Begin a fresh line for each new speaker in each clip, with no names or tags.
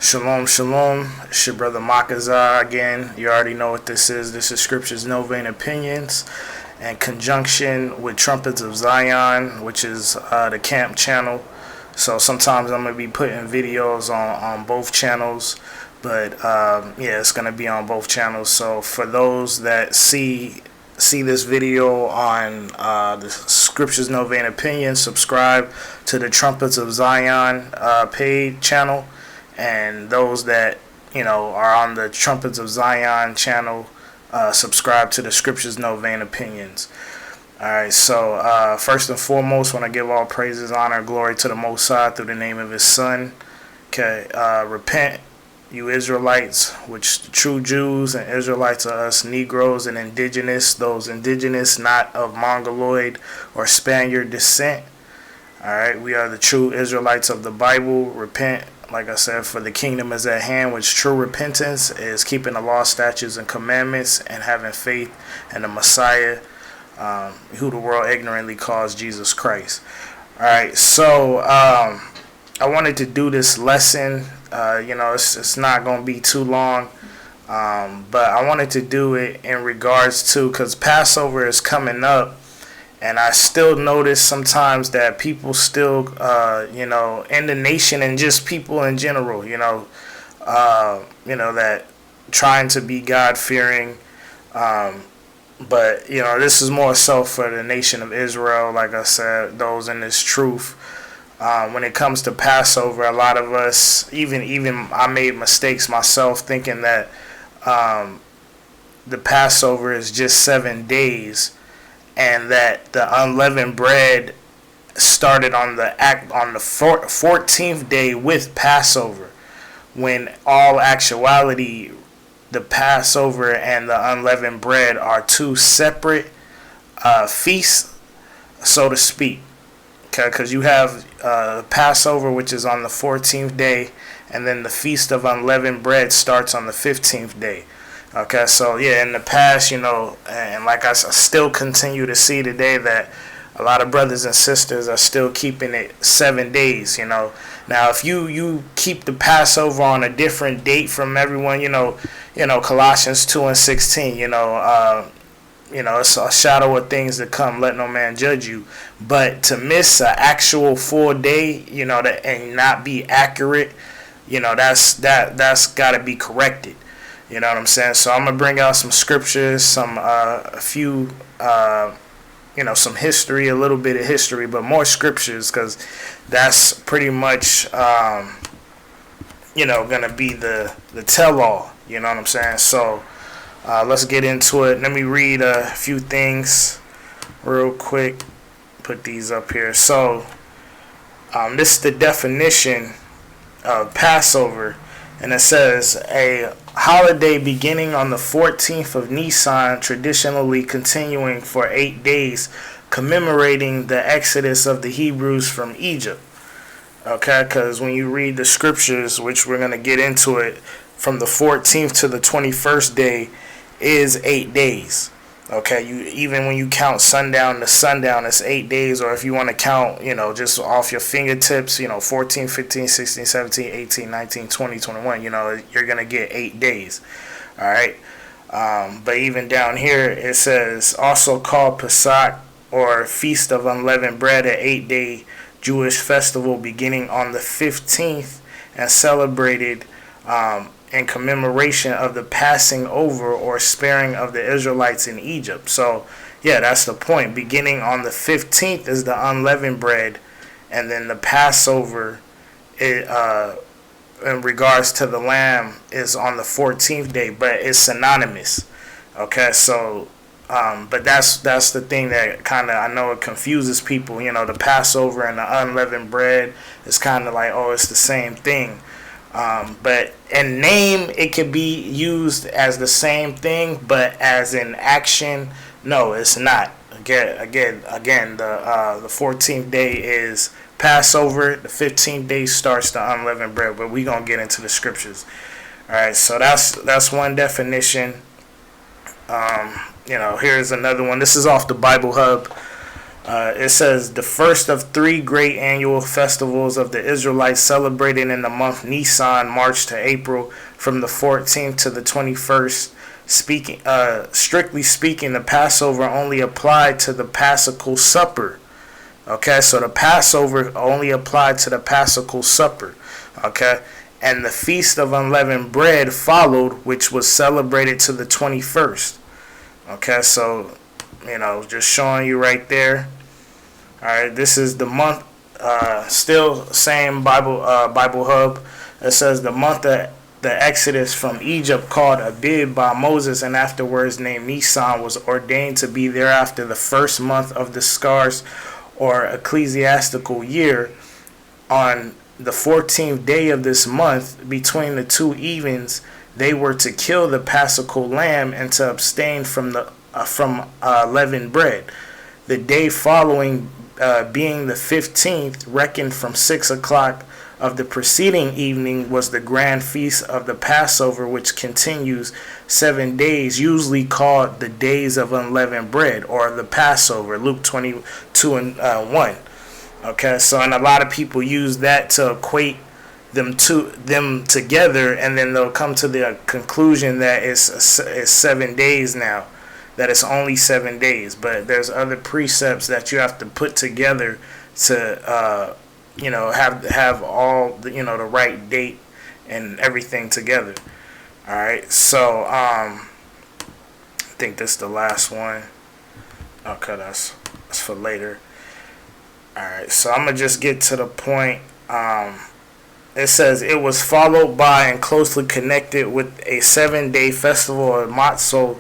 Shalom, shalom. It's your brother Makazar again. You already know what this is. This is Scripture's No Vain Opinions in conjunction with Trumpets of Zion, which is the camp channel. So sometimes I'm going to be putting videos on both channels. But yeah, it's going to be on both channels. So for those that see this video on the Scripture's No Vain Opinions, subscribe to the Trumpets of Zion paid channel. And those that, are on the Trumpets of Zion channel, subscribe to the Scriptures No Vain Opinions. Alright, so first and foremost, want to give all praises, honor, glory to the Most High through the name of His Son. Okay, repent, you Israelites, which the true Jews and Israelites are us Negroes and indigenous, those indigenous not of Mongoloid or Spaniard descent. Alright, we are the true Israelites of the Bible. Repent. Like I said, for the kingdom is at hand, which true repentance is keeping the law, statutes, and commandments and having faith in the Messiah, who the world ignorantly calls Jesus Christ. All right, so I wanted to do this lesson. It's not going to be too long, but I wanted to do it in regards to, because Passover is coming up. And I still notice sometimes that people still, in the nation and just people in general, that trying to be God-fearing. But, this is more so for the nation of Israel, like I said, those in this truth. When it comes to Passover, a lot of us, even I made mistakes myself thinking that the Passover is just 7 days. And that the unleavened bread started on the 14th day with Passover, when all actuality, the Passover and the unleavened bread are two separate feasts, so to speak. Okay, because you have Passover, which is on the 14th day, and then the Feast of Unleavened Bread starts on the 15th day. Okay, so yeah, in the past, and like I still continue to see today that a lot of brothers and sisters are still keeping it 7 days, Now, if you keep the Passover on a different date from everyone, Colossians 2:16, it's a shadow of things to come. Let no man judge you. But to miss an actual full day, and not be accurate, that's got to be corrected. You know what I'm saying? So I'm going to bring out some scriptures, some some history, a little bit of history, but more scriptures, because that's pretty much, going to be the tell-all. You know what I'm saying? So let's get into it. Let me read a few things real quick. Put these up here. So this is the definition of Passover. And it says, a holiday beginning on the 14th of NISAN, traditionally continuing for 8 days, commemorating the exodus of the Hebrews from Egypt. Okay, because when you read the scriptures, which we're going to get into it, from the 14th to the 21st day is 8 days. Okay, even when you count sundown to sundown, it's 8 days. Or if you want to count, just off your fingertips, 14, 15, 16, 17, 18, 19, 20, 21, you're going to get 8 days. All right. But even down here, it says, also called Pesach, or Feast of Unleavened Bread, an 8-day Jewish festival beginning on the 15th and celebrated in commemoration of the passing over or sparing of the Israelites in Egypt. So, yeah, that's the point. Beginning on the 15th is the unleavened bread, and then the Passover, in regards to the lamb, is on the 14th day, but it's synonymous. Okay, so, but that's the thing that kind of, I know it confuses people. The Passover and the unleavened bread is kind of like, oh, it's the same thing. But in name, it could be used as the same thing, but as in action, no, it's not. Again, the 14th day is Passover. The 15th day starts the unleavened bread. But we gonna get into the scriptures. All right, so that's one definition. Here's another one. This is off the Bible Hub. It says the first of three great annual festivals of the Israelites celebrated in the month Nisan, March to April, from the 14th to the 21st. Strictly speaking, the Passover only applied to the Paschal supper. Okay, so the Passover only applied to the Paschal supper. Okay, and the Feast of Unleavened Bread followed, which was celebrated to the 21st. Okay, so just showing you right there. All right, this is the month. Still same Bible Hub. It says the month that the Exodus from Egypt, called ABIB by Moses and afterwards named NISAN, was ordained to be thereafter the first month of the scars or ecclesiastical year. On the 14th day of this month, between the two evens, they were to kill the Paschal lamb and to abstain from leavened bread. The day following, being the 15th, reckoned from 6 o'clock of the preceding evening, was the grand feast of the Passover, which continues 7 days, usually called the days of unleavened bread or the Passover. Luke 22 and 1. Okay, so and a lot of people use that to equate them together, and then they'll come to the conclusion that it's 7 days now, that it's only 7 days. But there's other precepts that you have to put together to have all the the right date and everything together. All right, so I think this is the last one. Okay, that's for later. All right, so I'm gonna just get to the point. It says it was followed by and closely connected with a 7-day festival of matzah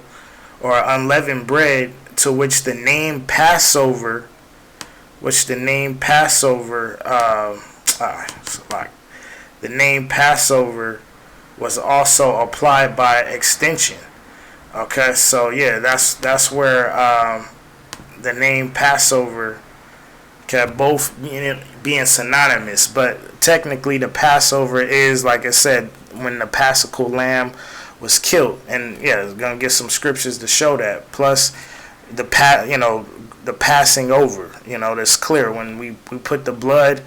or unleavened bread, to which the name Passover, the name Passover was also applied by extension. Okay, so yeah, that's where the name Passover can both being synonymous, but technically the Passover is, like I said, when the Paschal lamb was killed, and yeah, it's gonna get some scriptures to show that. Plus the passing over, that's clear when we put the blood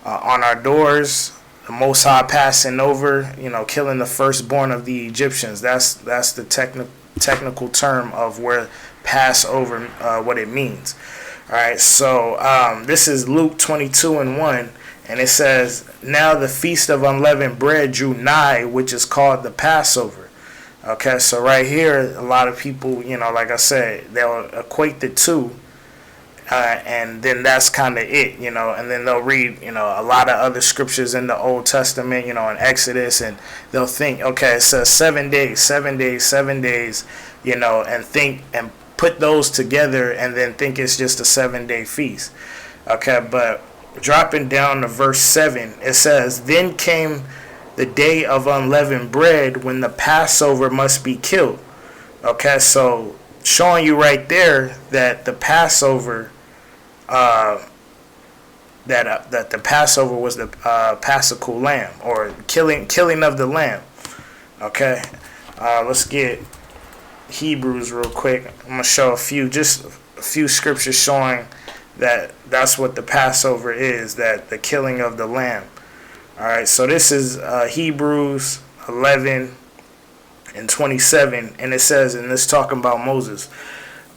on our doors, the Most High passing over, killing the firstborn of the Egyptians. That's the technical term of where Passover, what it means. All right, so this is Luke 22 and 1, and it says, now the feast of unleavened bread drew nigh, which is called the Passover. Okay, so right here, a lot of people, like I said, they'll equate the two, and then that's kind of it, and then they'll read, a lot of other scriptures in the Old Testament, in Exodus, and they'll think, okay, it says 7 days, 7 days, 7 days, and think and put those together and then think it's just a 7-day feast. Okay, but dropping down to verse 7, it says, then came the day of unleavened bread, when the Passover must be killed. Okay, so showing you right there that the Passover, that the Passover was the Paschal lamb, or killing of the lamb. Okay, let's get Hebrews real quick. I'm gonna show a few scriptures showing that that's what the Passover is, that the killing of the lamb. All right, so this is Hebrews 11 and 27, and it says, and this talking about Moses,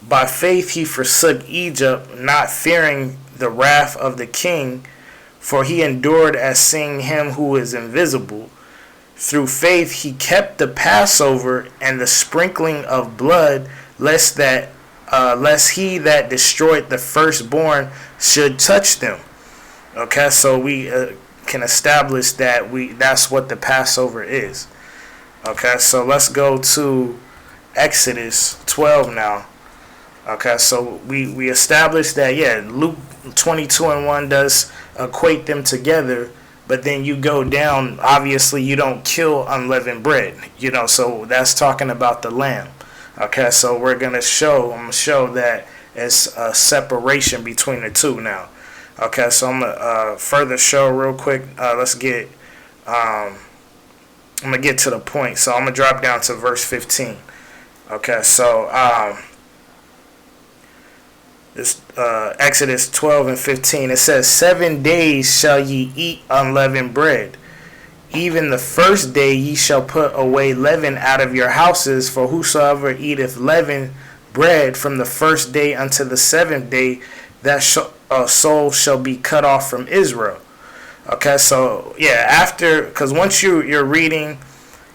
by faith he forsook Egypt, not fearing the wrath of the king, for he endured as seeing him who is invisible. Through faith he kept the Passover and the sprinkling of blood, lest he that destroyed the firstborn should touch them. Okay, so we can establish that that's what the Passover is. Okay, so let's go to Exodus 12 now. Okay, so we established that, yeah, Luke 22 and 1 does equate them together, but then you go down, obviously you don't kill unleavened bread, so that's talking about the lamb. Okay, so I'm gonna show that it's a separation between the two now. Okay, so I'm gonna further show real quick. Let's get I'm gonna get to the point. So I'm gonna drop down to verse 15. Okay, so this Exodus 12 and 15. It says, 7 days shall ye eat unleavened bread. Even the first day ye shall put away leaven out of your houses, for whosoever eateth leavened bread from the first day unto the 7th day, that soul shall be cut off from Israel. Okay, so yeah, after, because once you're reading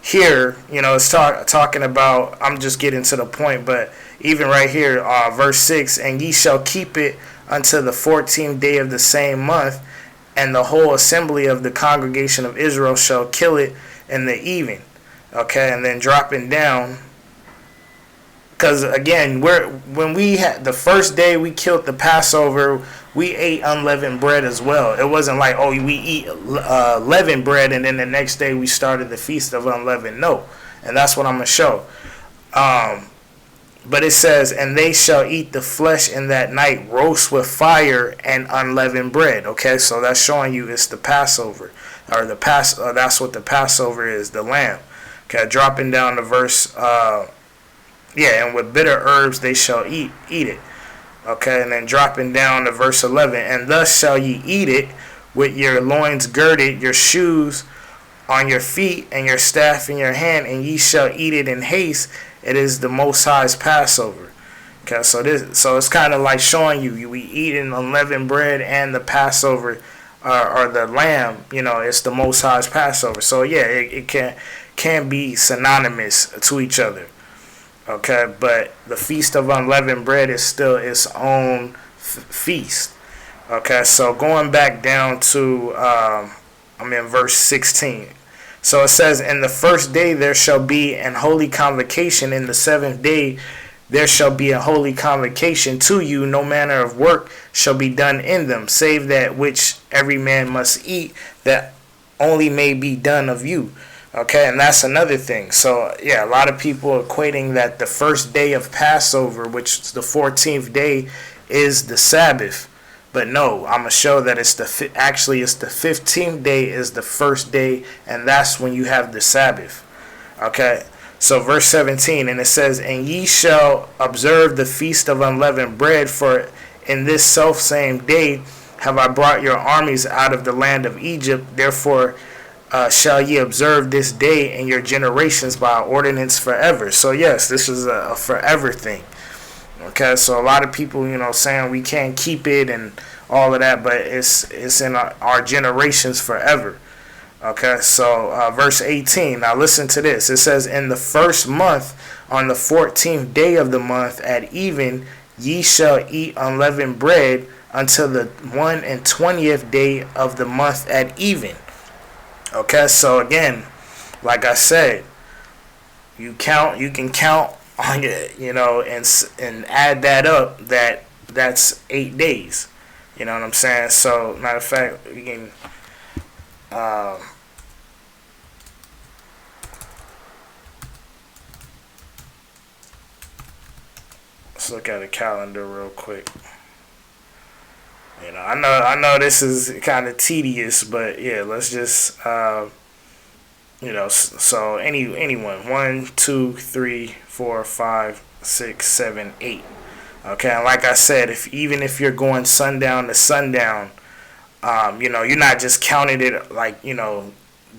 here, it's talking about, I'm just getting to the point, but even right here, verse 6, and ye shall keep it until the 14th day of the same month, and the whole assembly of the congregation of Israel shall kill it in the evening. Okay, and then dropping down, because again, when we had the first day we killed the Passover, we ate unleavened bread as well. It wasn't like, oh, we eat leavened bread and then the next day we started the feast of unleavened. No, and that's what I'm gonna show. But it says, and they shall eat the flesh in that night, roast with fire and unleavened bread. Okay, so that's showing you it's the Passover, or that's what the Passover is, the lamb. Okay, dropping down to verse, and with bitter herbs they shall eat it. Okay, and then dropping down to verse 11, and thus shall ye eat it with your loins girded, your shoes on your feet, and your staff in your hand, and ye shall eat it in haste. It is the Most High's Passover. Okay, so it's kind of like showing you we eating unleavened bread and the Passover, or the lamb. It's the Most High's Passover. So yeah, it can be synonymous to each other. Okay, but the Feast of Unleavened Bread is still its own feast. Okay, so going back down to I'm in verse 16. So it says, in the first day there shall be an holy convocation. In the 7th day there shall be a holy convocation to you. No manner of work shall be done in them, save that which every man must eat, that only may be done of you. Okay, and that's another thing. So yeah, a lot of people equating that the first day of Passover, which is the 14th day, is the Sabbath. But no, I'm gonna show that it's the 15th day is the first day, and that's when you have the Sabbath. Okay, so verse 17, and it says, and ye shall observe the feast of unleavened bread, for in this selfsame day have I brought your armies out of the land of Egypt. Therefore shall ye observe this day in your generations by ordinance forever. So yes, this is a forever thing. Okay, so a lot of people, saying we can't keep it and all of that, but it's in our generations forever. Okay, so verse 18, now listen to this. It says, in the first month, on the 14th day of the month at even, ye shall eat unleavened bread until the 21st day of the month at even. Okay, so again, like I said, you can count on it, and add that up. That's 8 days. You know what I'm saying? So, matter of fact, we can let's look at a calendar real quick. I know this is kind of tedious, but yeah, let's just so anyone 1, 2, 3, 4, 5, 6, 7, 8. Okay, and like I said, even if you're going sundown to sundown, you're not just counting it like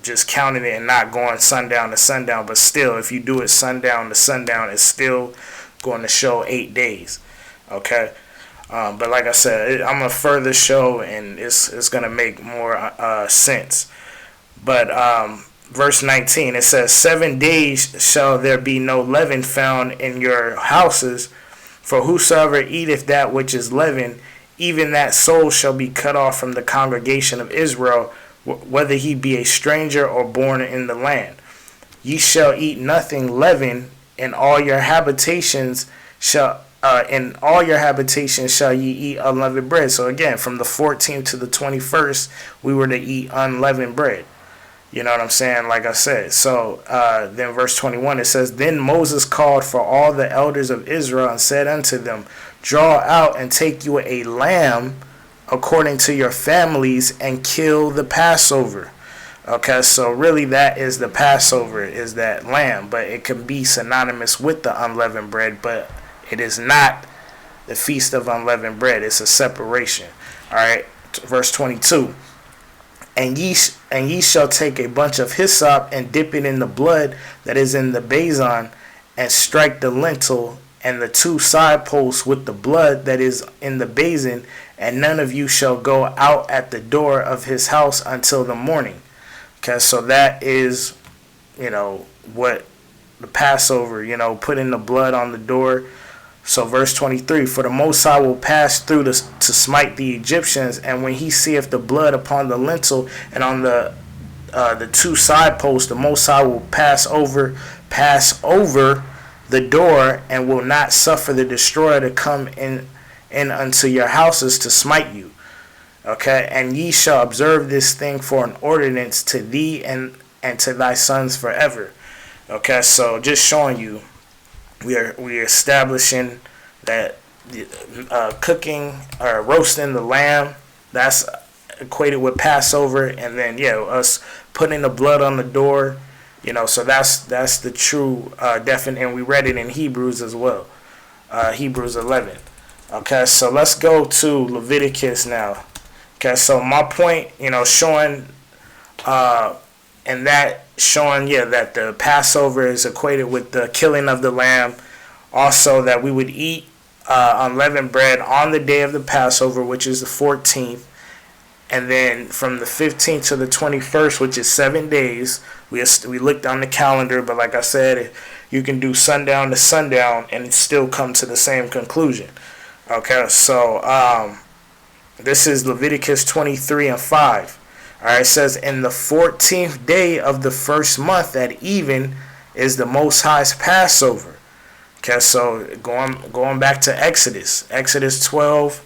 just counting it and not going sundown to sundown, but still, if you do it sundown to sundown, it's still going to show 8 days. Okay. But like I said, I'm going to further show, and it's going to make more sense. But verse 19, it says, 7 days shall there be no leaven found in your houses, for whosoever eateth that which is leavened, even that soul shall be cut off from the congregation of Israel, whether he be a stranger or born in the land. Ye shall eat nothing leavened, in all your habitations shall ye eat unleavened bread. So again, from the 14th to the 21st, we were to eat unleavened bread. You know what I'm saying? Like I said. So then verse 21, it says, then Moses called for all the elders of Israel and said unto them, draw out and take you a lamb according to your families and kill the Passover. Okay, so really that is the Passover, is that lamb, but it can be synonymous with the unleavened bread, but it is not the Feast of Unleavened Bread. It's a separation. All right, verse 22. And ye shall take a bunch of hyssop and dip it in the blood that is in the basin, and strike the lintel and the two side posts with the blood that is in the basin, and none of you shall go out at the door of his house until the morning. Okay, so that is, what the Passover, putting the blood on the door. So verse 23, for the Most High will pass through to smite the Egyptians, and when he seeth the blood upon the lintel and on the two side posts, the Most High will pass over the door, and will not suffer the destroyer to come in unto your houses to smite you. Okay, and ye shall observe this thing for an ordinance to thee and to thy sons forever. Okay, so just showing you, we are establishing that cooking or roasting the lamb, that's equated with Passover, and then us putting the blood on the door, so that's the true definite, and we read it in Hebrews as well, Hebrews 11. Okay, so let's go to Leviticus now. Okay, so my point, showing and that showing that the Passover is equated with the killing of the lamb. Also that we would eat unleavened bread on the day of the Passover, which is the 14th, and then from the 15th to the 21st, which is 7 days. We looked on the calendar, but like I said, you can do sundown to sundown and still come to the same conclusion. Okay, so this is Leviticus 23:5. All right, it says, in the 14th day of the first month at even is the Most High's Passover. Okay, so going back to Exodus 12,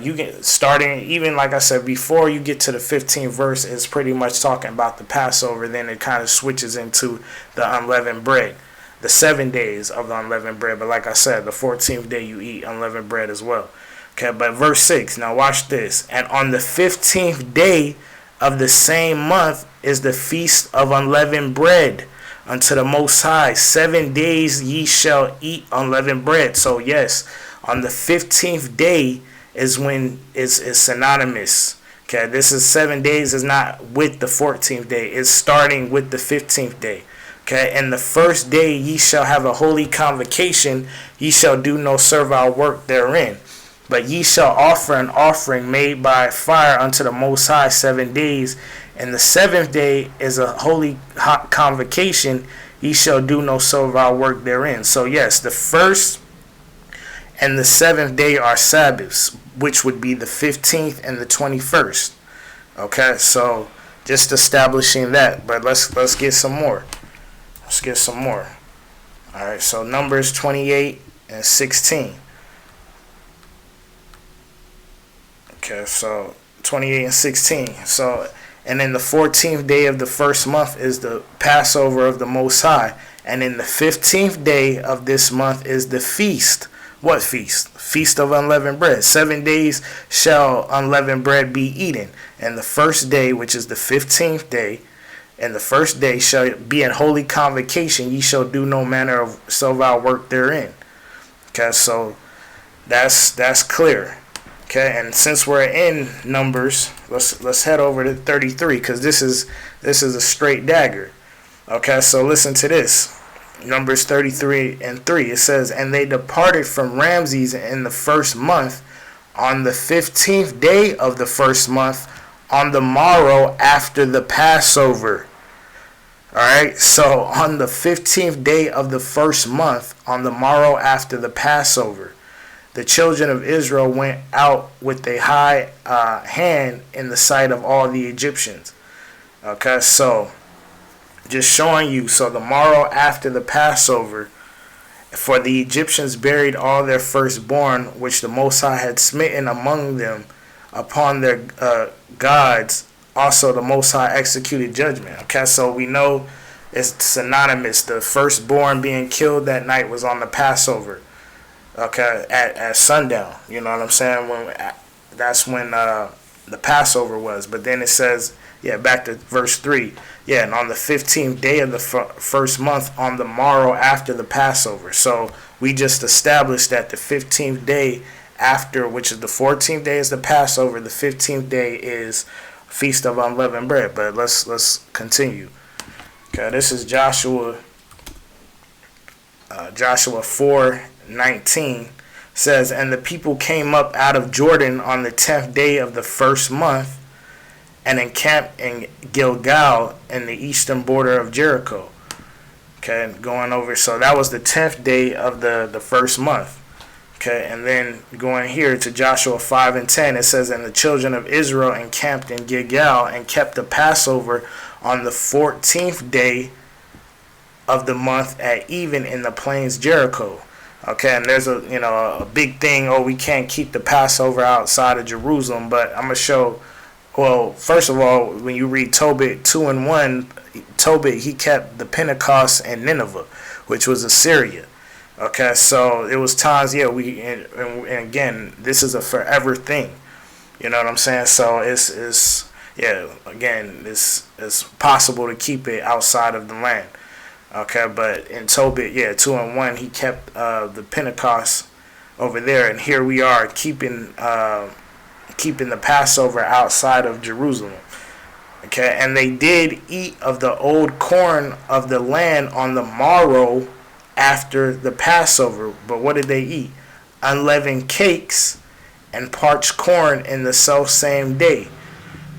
you get starting, even like I said, before you get to the 15th verse, it's pretty much talking about the Passover. Then it kind of switches into the unleavened bread, the 7 days of the unleavened bread. But like I said, the 14th day you eat unleavened bread as well. Okay, but verse 6, now watch this. And on the 15th day of the same month is the Feast of Unleavened Bread unto the Most High. 7 days ye shall eat unleavened bread. So yes, on the 15th day is when is synonymous. Okay, this is 7 days is not with the 14th day. It's starting with the 15th day. Okay, and the first day ye shall have a holy convocation. Ye shall do no servile work therein. But ye shall offer an offering made by fire unto the Most High 7 days. And the 7th day is a holy convocation. Ye shall do no servile work therein. So yes, the first and the 7th day are Sabbaths, which would be the 15th and the 21st. Okay, so just establishing that. But let's get some more. Let's get some more. All right, so Numbers 28:16. Okay, so 28:16. So, and in the 14th day of the first month is the Passover of the Most High. And in the 15th day of this month is the feast. What feast? Feast of Unleavened Bread. 7 days shall unleavened bread be eaten. And the first day, which is the 15th day, and the first day shall be an holy convocation. Ye shall do no manner of servile work therein. Okay, so that's clear. Okay, and since we're in Numbers, let's head over to 33, because this is a straight dagger. Okay, so listen to this. Numbers 33:3. It says, and they departed from Ramses in the first month, on the 15th day of the first month, on the morrow after the Passover. All right, so on the 15th day of the first month, on the morrow after the Passover, the children of Israel went out with a high hand in the sight of all the Egyptians. Okay, so just showing you, so the morrow after the Passover, for the Egyptians buried all their firstborn, which the Most High had smitten among them upon their gods. Also the Most High executed judgment. Okay, so we know it's synonymous. The firstborn being killed that night was on the Passover. Okay, at sundown. You know what I'm saying? That's when the Passover was. But then it says, Yeah, back to verse 3. Yeah, and on the 15th day of the first month, on the morrow after the Passover. So we just established that the 15th day after, which is the 14th day is the Passover, the 15th day is Feast of Unleavened Bread. But let's continue. Okay, this is Joshua 4:19 says, and the people came up out of Jordan on the 10th day of the first month and encamped in Gilgal in the eastern border of Jericho. Okay, going over, so that was the 10th day of the first month. Okay, and then going here to Joshua 5:10, it says, and the children of Israel encamped in Gilgal and kept the Passover on the 14th day of the month at even in the plains Jericho. Okay, and there's a big thing, we can't keep the Passover outside of Jerusalem, but I'm going to show, well, first of all, when you read Tobit 2:1, Tobit, he kept the Pentecost in Nineveh, which was Assyria. Okay, so it was times, and again, this is a forever thing. You know what I'm saying? So it's possible to keep it outside of the land. Okay, but in Tobit, 2:1, he kept the Pentecost over there, and here we are keeping the Passover outside of Jerusalem. Okay, and they did eat of the old corn of the land on the morrow after the Passover. But what did they eat? Unleavened cakes and parched corn in the self same day.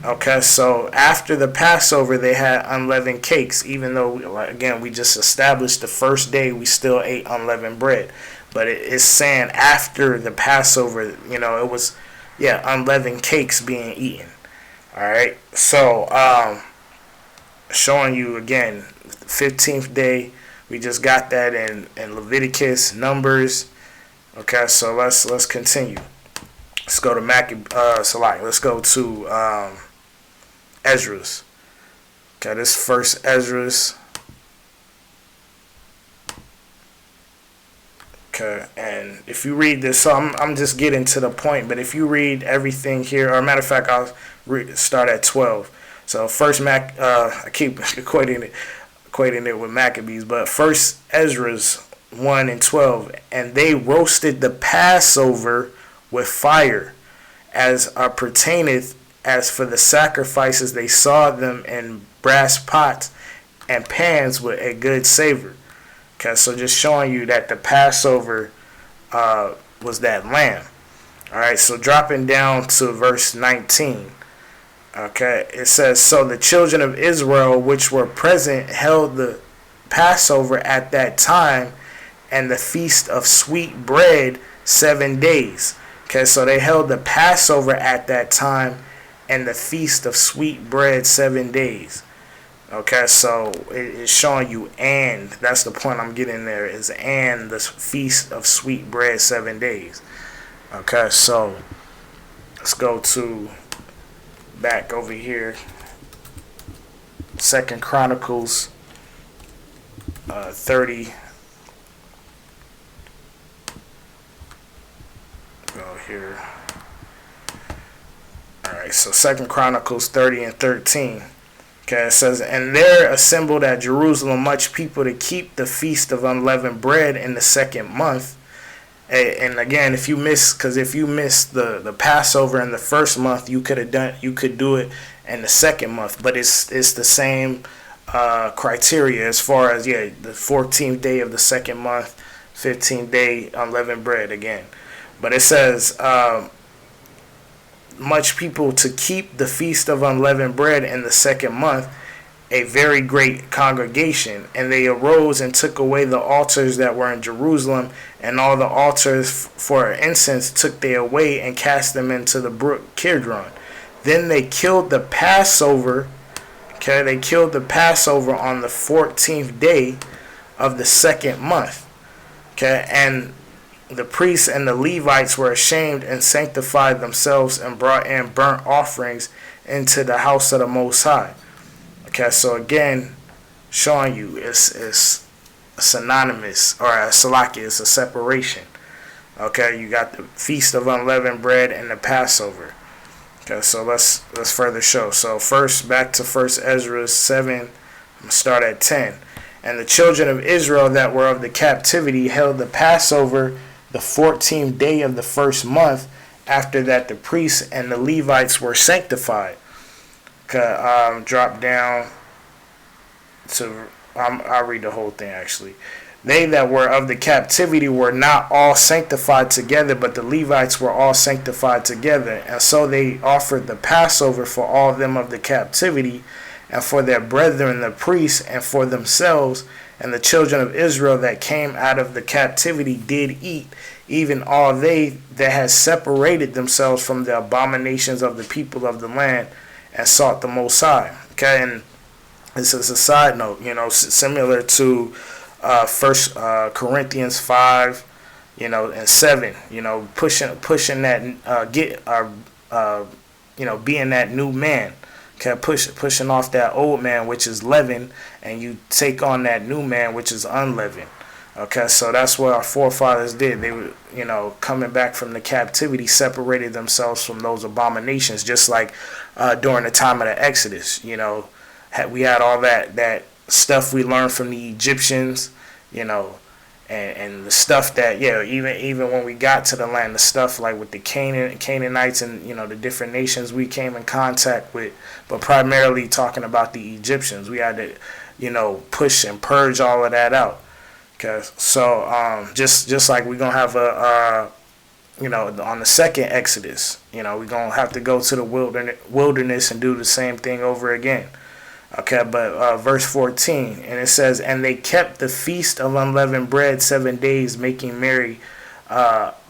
Okay, so after the Passover, they had unleavened cakes, even though, again, we just established the first day we still ate unleavened bread. But it's saying after the Passover, it was, unleavened cakes being eaten. All right, so showing you, again, 15th day, we just got that in Leviticus, Numbers. Okay, so let's continue. Let's go to let's go to Esdras. Okay, this first Esdras. Okay, and if you read this, so I'm just getting to the point, but if you read everything here, or matter of fact, I'll start at 12. So first I keep equating it with Maccabees, but first Esdras 1:12, and they roasted the Passover with fire, as pertaineth as for the sacrifices, they saw them in brass pots and pans with a good savor. Okay, so just showing you that the Passover was that lamb. All right, so dropping down to verse 19. Okay, it says, so the children of Israel which were present held the Passover at that time and the feast of sweet bread 7 days. Okay, so they held the Passover at that time and the feast of sweet bread 7 days. Okay, so it's showing you, and that's the point I'm getting there, is and the feast of sweet bread 7 days. Okay, so let's go to back over here. 2 Chronicles 30. Go here. Alright, so 2 Chronicles 30 and 13. Okay, it says, and there assembled at Jerusalem much people to keep the feast of unleavened bread in the second month. And again, if you missed the Passover in the first month, you could do it in the second month. But it's the same criteria as far as the 14th day of the second month, 15th day unleavened bread again. But it says much people to keep the feast of unleavened bread in the second month, a very great congregation. And they arose and took away the altars that were in Jerusalem, and all the altars for incense took they away and cast them into the brook Kidron. Then they killed the Passover. Okay, they killed the Passover on the 14th day of the second month. Okay, and the priests and the Levites were ashamed and sanctified themselves and brought in burnt offerings into the house of the Most High. Okay, so again, showing you it's synonymous, or a salaki, it's a separation. Okay, you got the Feast of Unleavened Bread and the Passover. Okay, so let's further show. So first, back to First Ezra 7. I'm gonna start at 10. And the children of Israel that were of the captivity held the Passover the 14th day of the first month. After that, the priests and the Levites were sanctified. Okay, drop down to. I'll read the whole thing actually. They that were of the captivity were not all sanctified together, but the Levites were all sanctified together. And so they offered the Passover for all them of the captivity, and for their brethren the priests, and for themselves. And the children of Israel that came out of the captivity did eat, even all they that had separated themselves from the abominations of the people of the land, and sought the Most High. Okay, and this is a side note, similar to First Corinthians 5, and 7, pushing that being that new man. Okay, pushing off that old man, which is leavened, and you take on that new man, which is unleavened. Okay, so that's what our forefathers did. They were, coming back from the captivity, separated themselves from those abominations, just like during the time of the Exodus. We had all that stuff we learned from the Egyptians, and the stuff that, even when we got to the land, the stuff like with the Canaanites and, the different nations we came in contact with, but primarily talking about the Egyptians. We had to, push and purge all of that out. Okay, so just like we're going to have on the second Exodus, we're going to have to go to the wilderness and do the same thing over again. Okay, but verse 14, and it says, and they kept the feast of unleavened bread 7 days, making merry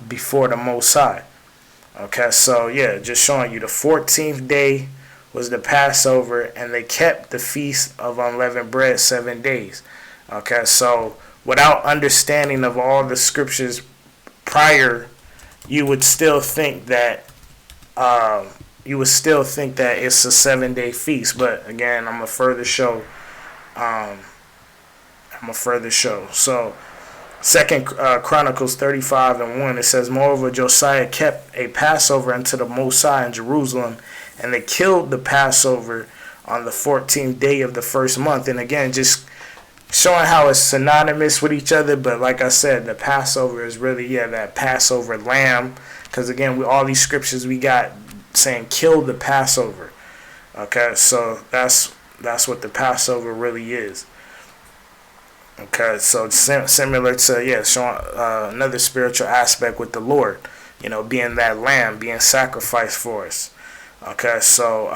before the Most High. Okay, so just showing you the 14th day was the Passover, and they kept the feast of unleavened bread 7 days. Okay, so without understanding of all the scriptures prior, you would still think that it's a 7-day feast. But again, I'm gonna further show. So, Second Chronicles 35:1, it says, moreover, Josiah kept a Passover unto the Most High in Jerusalem, and they killed the Passover on the 14th day of the first month. And again, just showing how it's synonymous with each other. But like I said, the Passover is really that Passover lamb, because again, all these scriptures we got saying kill the Passover. Okay, so that's what the Passover really is. Okay, so similar to showing another spiritual aspect with the Lord, being that lamb, being sacrificed for us. Okay, so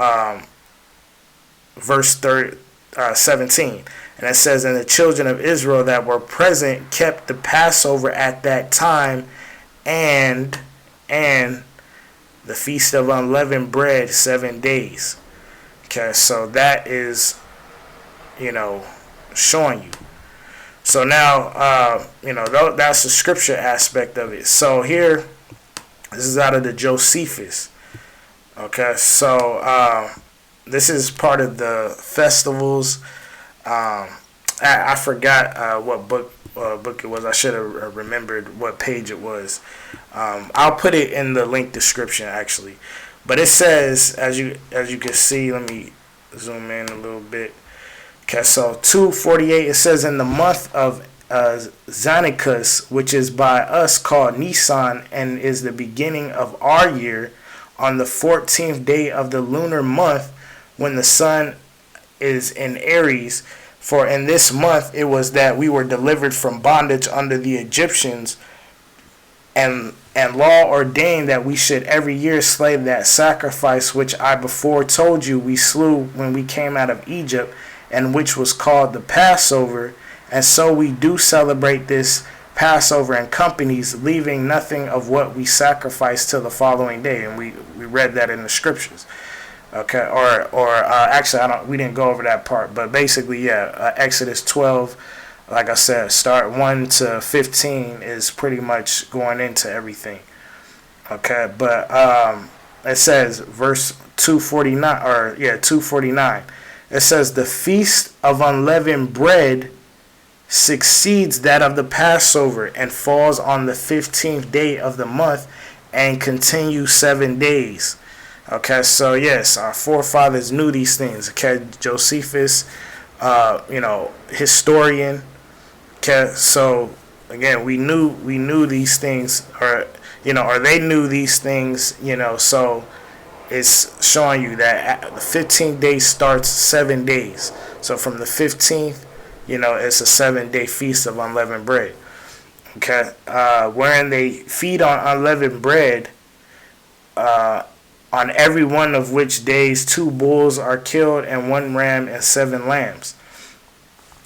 verse 17, and it says, and the children of Israel that were present kept the Passover at that time, and the feast of unleavened bread 7 days. Okay, so that is, showing you. So now, that's the scripture aspect of it. So here, this is out of the Josephus. Okay, so this is part of the festivals. I forgot what book it was. I should have remembered what page it was. I'll put it in the link description actually. But it says, as you can see, let me zoom in a little bit. Okay, so 2:48, it says, in the month of Xanthicus, which is by us called NISAN, and is the beginning of our year, on the 14th day of the lunar month, when the sun is in Aries. For in this month it was that we were delivered from bondage under the Egyptians, and law ordained that we should every year slay that sacrifice which I before told you we slew when we came out of Egypt, and which was called the Passover. And so we do celebrate this Passover in companies, leaving nothing of what we sacrifice till the following day. And we read that in the scriptures. Okay, actually, we didn't go over that part, but basically, Exodus 12, like I said, start 1 to 15 is pretty much going into everything. Okay, but it says verse 249. It says the feast of unleavened bread succeeds that of the Passover, and falls on the 15th day of the month, and continues 7 days. Okay, so yes, our forefathers knew these things. Okay, Josephus, historian. Okay, so again, we knew these things, or they knew these things. So it's showing you that the 15th day starts 7 days. So from the 15th, it's a 7-day feast of unleavened bread. Okay, wherein they feed on unleavened bread, on every one of which days 2 bulls are killed and 1 ram and 7 lambs.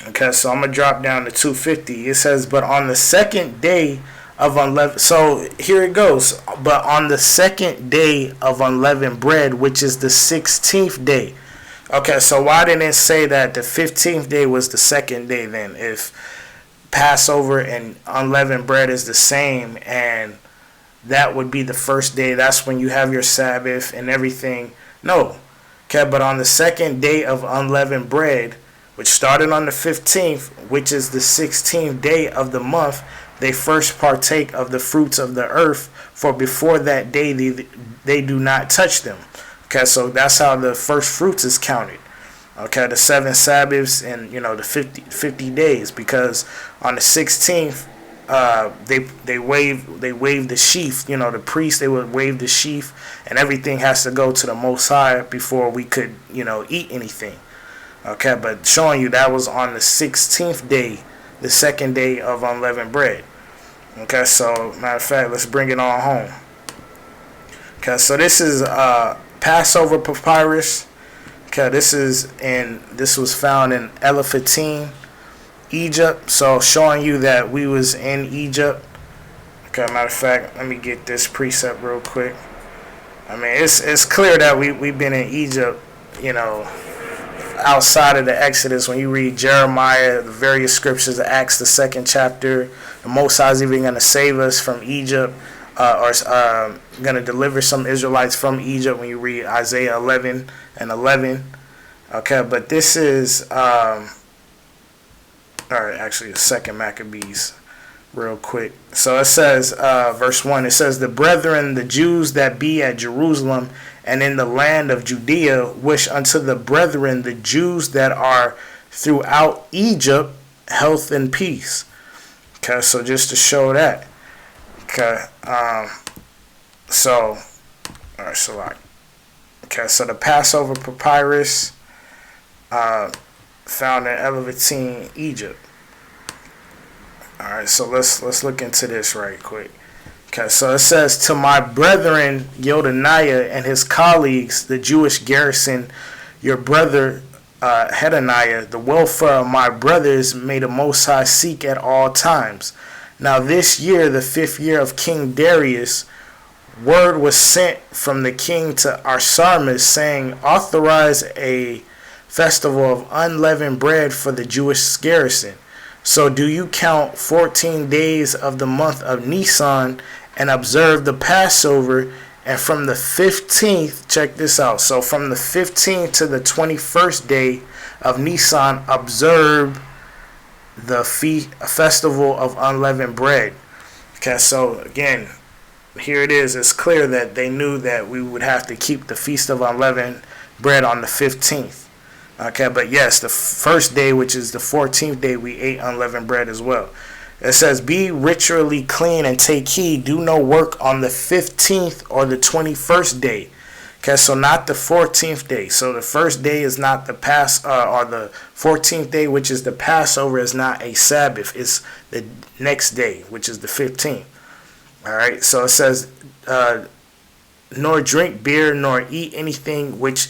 Okay, so I'm gonna drop down to 250. It says, but on the second day of unleavened, so here it goes. But on the second day of unleavened bread, which is the 16th day. Okay, so why didn't it say that the 15th day was the second day then? If Passover and unleavened bread is the same, and that would be the first day. That's when you have your Sabbath and everything. No. Okay, but on the second day of unleavened bread, which started on the 15th, which is the 16th day of the month, they first partake of the fruits of the earth, for before that day they do not touch them. Okay, so that's how the first fruits is counted. Okay, the 7 Sabbaths and the 50 days, because on the 16th they wave the sheaf. The priest, they would wave the sheaf, and everything has to go to the Most High before we could eat anything. Okay, but showing you that was on the 16th day, the second day of unleavened bread. Okay, so matter of fact, let's bring it on home. Okay, so this is Passover papyrus. Okay, this was found in Elephantine, Egypt. So showing you that we was in Egypt. Okay, matter of fact, let me get this precept real quick. I mean, it's clear that we've been in Egypt, outside of the Exodus. When you read Jeremiah, the various scriptures, Acts, the 2nd chapter, the Most High is even going to save us from Egypt, or going to deliver some Israelites from Egypt when you read Isaiah 11 and 11. Okay, but this is, actually the 2nd Maccabees, real quick. So it says, verse 1, it says, the brethren, the Jews that be at Jerusalem and in the land of Judea, wish unto the brethren, the Jews that are throughout Egypt, health and peace. Okay, so just to show that. Okay, so the Passover papyrus, found in Elephantine, Egypt. Alright, so let's look into this right quick. Okay, so it says, to my brethren Yodaniah and his colleagues, the Jewish garrison, your brother Hedoniah, the welfare of my brothers may the Most High seek at all times. Now this year, the 5th year of King Darius, word was sent from the king to Arsamas, saying, authorize a festival of unleavened bread for the Jewish garrison. So do you count 14 days of the month of Nisan and observe the Passover, and from the 15th, check this out, so from the 15th to the 21st day of Nisan, observe the festival of unleavened bread. Okay, so again, here it is. It's clear that they knew that we would have to keep the feast of unleavened bread on the 15th. Okay, but yes, the first day, which is the 14th day, we ate unleavened bread as well. It says, be ritually clean and take heed. Do no work on the 15th or the 21st day. Okay, so not the 14th day. So the first day is not the or the 14th day, which is the Passover, is not a Sabbath. It's the next day, which is the 15th. All right, so it says, nor drink beer, nor eat anything which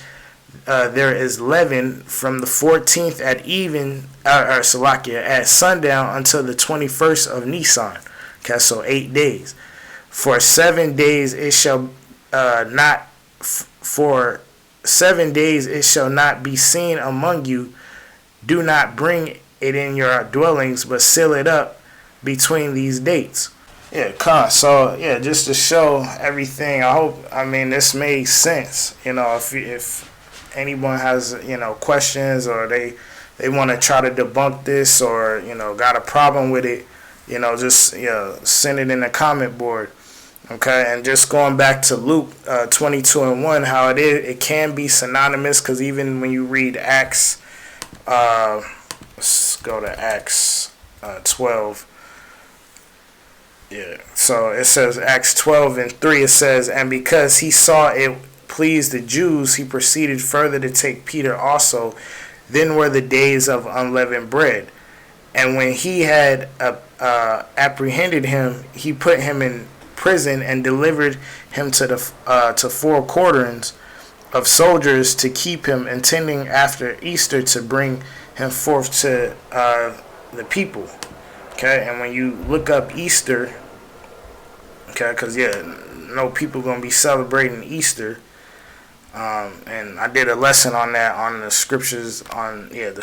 there is leaven from the 14th at sundown until the 21st of Nisan. Okay, so 8 days. For 7 days it shall for 7 days it shall not be seen among you. Do not bring it in your dwellings, but seal it up between these dates. Yeah, so yeah, just to show everything. I mean, this made sense. If anyone has questions, or they want to try to debunk this, or got a problem with it, just send it in the comment board. Okay, and just going back to Luke 22:1, how it can be synonymous, because even when you read Acts, let's go to Acts 12. Yeah, so it says Acts 12:3. It says, and because he saw it pleased the Jews, he proceeded further to take Peter also. Then were the days of unleavened bread. And when he had apprehended him, he put him in prison and delivered him to four quarterings of soldiers to keep him, intending after Easter to bring him forth to the people. Okay, and when you look up Easter, okay, because no people gonna be celebrating Easter. And I did a lesson on that on the scriptures the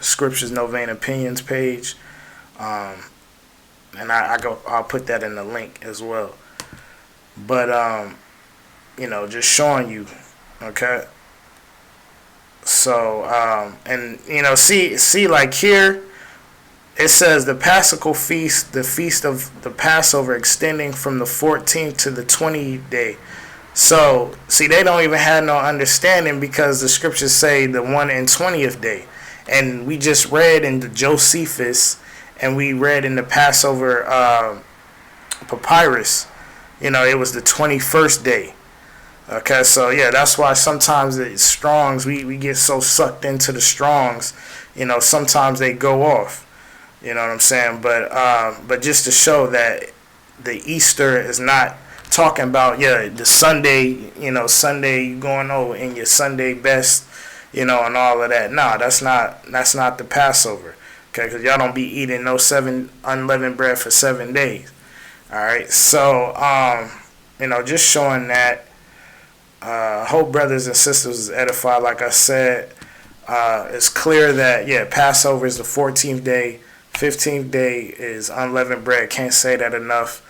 scriptures no vain opinions page, and I'll put that in the link as well. But just showing you, okay. So and see like here, it says the Paschal feast, the feast of the Passover, extending from the 14th to the 20th day. So, see, they don't even have no understanding, because the scriptures say the 1 and 20th day. And we just read in the Josephus, and we read in the Passover papyrus, it was the 21st day. Okay, so that's why sometimes the Strongs, we get so sucked into the Strongs, sometimes they go off. You know what I'm saying? But just to show that the Easter is not talking about the Sunday, Sunday you going in your Sunday best, and all of that. No, that's not the Passover. Okay, because y'all don't be eating no 7 unleavened bread for 7 days. All right, so just showing that. Hope brothers and sisters is edified. Like I said, it's clear that Passover is the 14th day, 15th day is unleavened bread. Can't say that enough.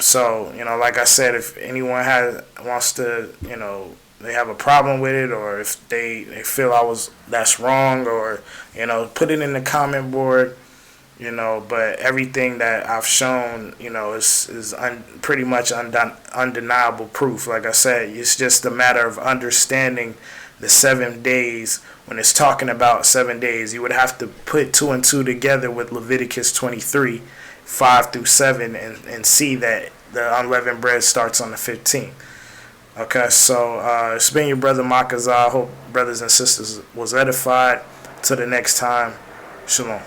So like I said, if anyone wants to, they have a problem with it, or if they feel that's wrong, or put it in the comment board, but everything that I've shown, is pretty much undeniable proof. Like I said, it's just a matter of understanding the 7 days. When it's talking about 7 days, you would have to put 2 and 2 together with Leviticus 23 5 through 7 and see that the unleavened bread starts on the 15th. Okay, so it's been your brother Makaza. I hope brothers and sisters was edified. Till the next time, shalom.